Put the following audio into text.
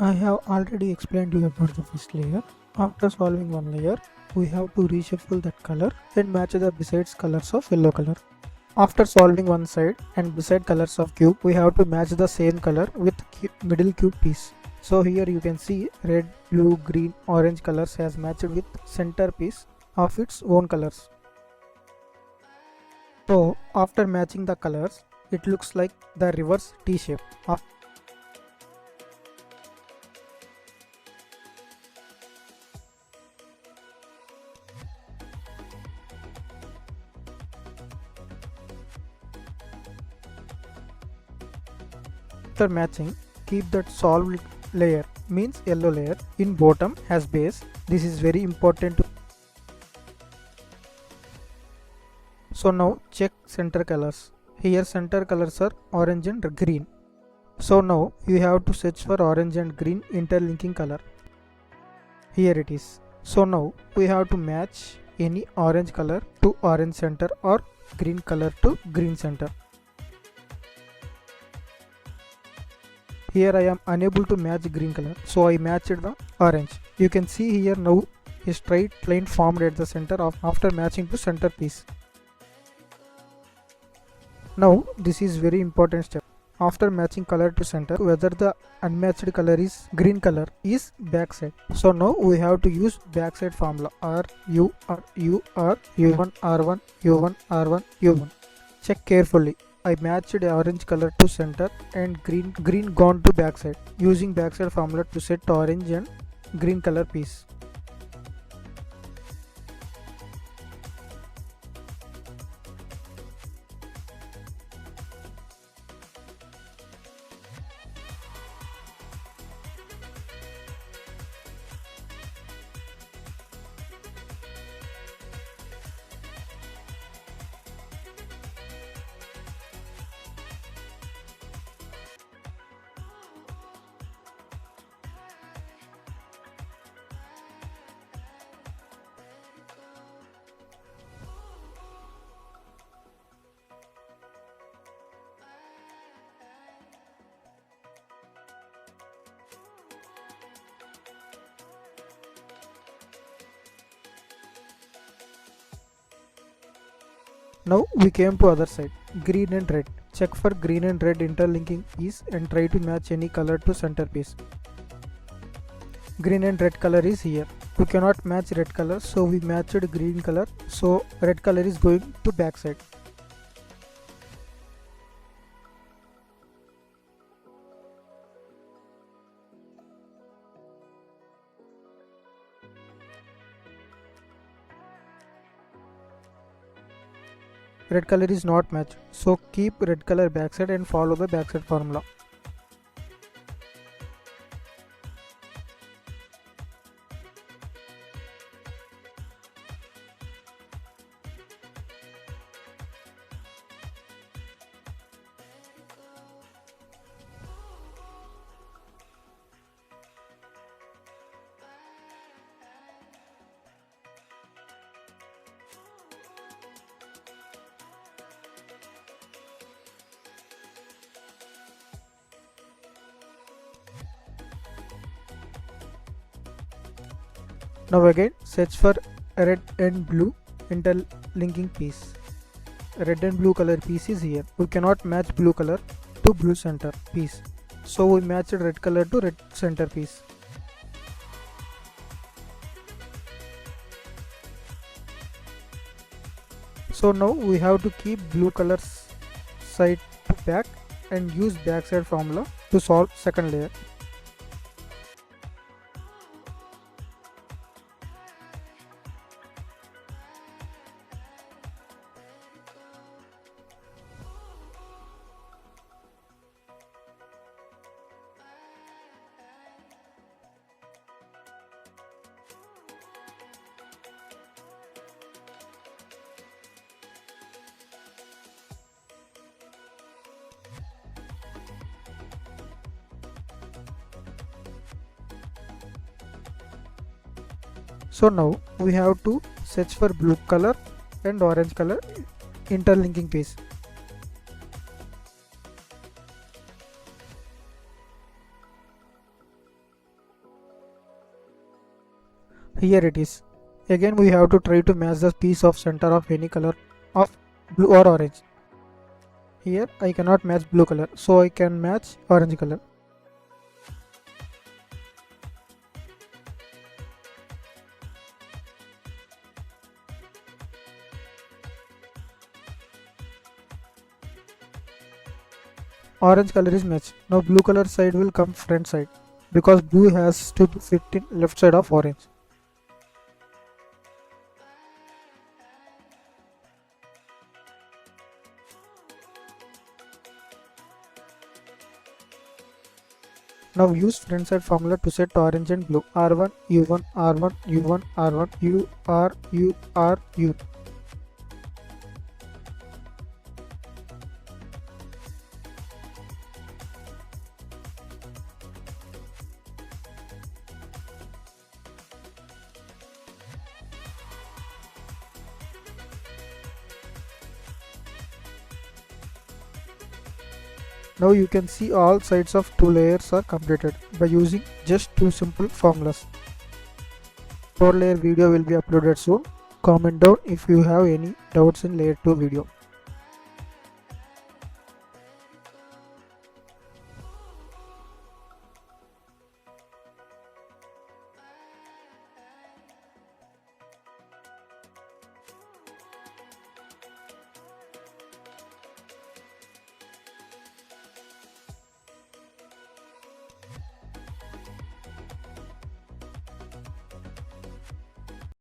I have already explained you about the first layer. After solving one layer, we have to reshuffle that color and match the besides colors of yellow color. After solving one side and beside colors of cube, we have to match the same color with middle cube piece. So here you can see red, blue, green, orange colors has matched with center piece of its own colors. So after matching the colors, it looks like the reverse T shape. After matching, keep that solved layer means yellow layer in bottom as base. This is very important. So now check center colors. Here center colors are orange and green. So now you have to search for orange and green interlinking color. Here it is. So now we have to match any orange color to orange center or green color to green center. Here I am unable to match green color, so I matched the orange. You can see here now a straight line formed at the center after matching to center piece. Now this is very important step. After matching color to center, whether the unmatched color is green color is backside. So now we have to use backside formula R U R U R U1 R1 U1 R1 U1. Check carefully. I matched orange color to center and green gone to backside. Using backside formula to set orange and green color piece. Now we came to other side, green and red. Check for green and red interlinking piece and try to match any color to center piece. Green and red color is here. We cannot match red color, so we matched green color, so red color is going to backside. Red color is not matched, so keep red color backside and follow the backside formula. Now again search for red and blue interlinking piece. Red and blue color piece is here. We cannot match blue color to blue center piece, so we matched red color to red center piece. So now we have to keep blue colors side to back and use backside formula to solve second layer. So now we have to search for blue color and orange color interlinking piece. Here it is. Again we have to try to match the piece of center of any color of blue or orange. Here I cannot match blue color, so I can match orange color. Orange color is matched. Now blue color side will come front side because blue has to fit in left side of orange. Now use front side formula to set orange and blue. R1, U1, R1, U1, R1, U, R, U, R, U. Now you can see all sides of two layers are completed by using just two simple formulas. 4 layer video will be uploaded soon. Comment down if you have any doubts in layer 2 video.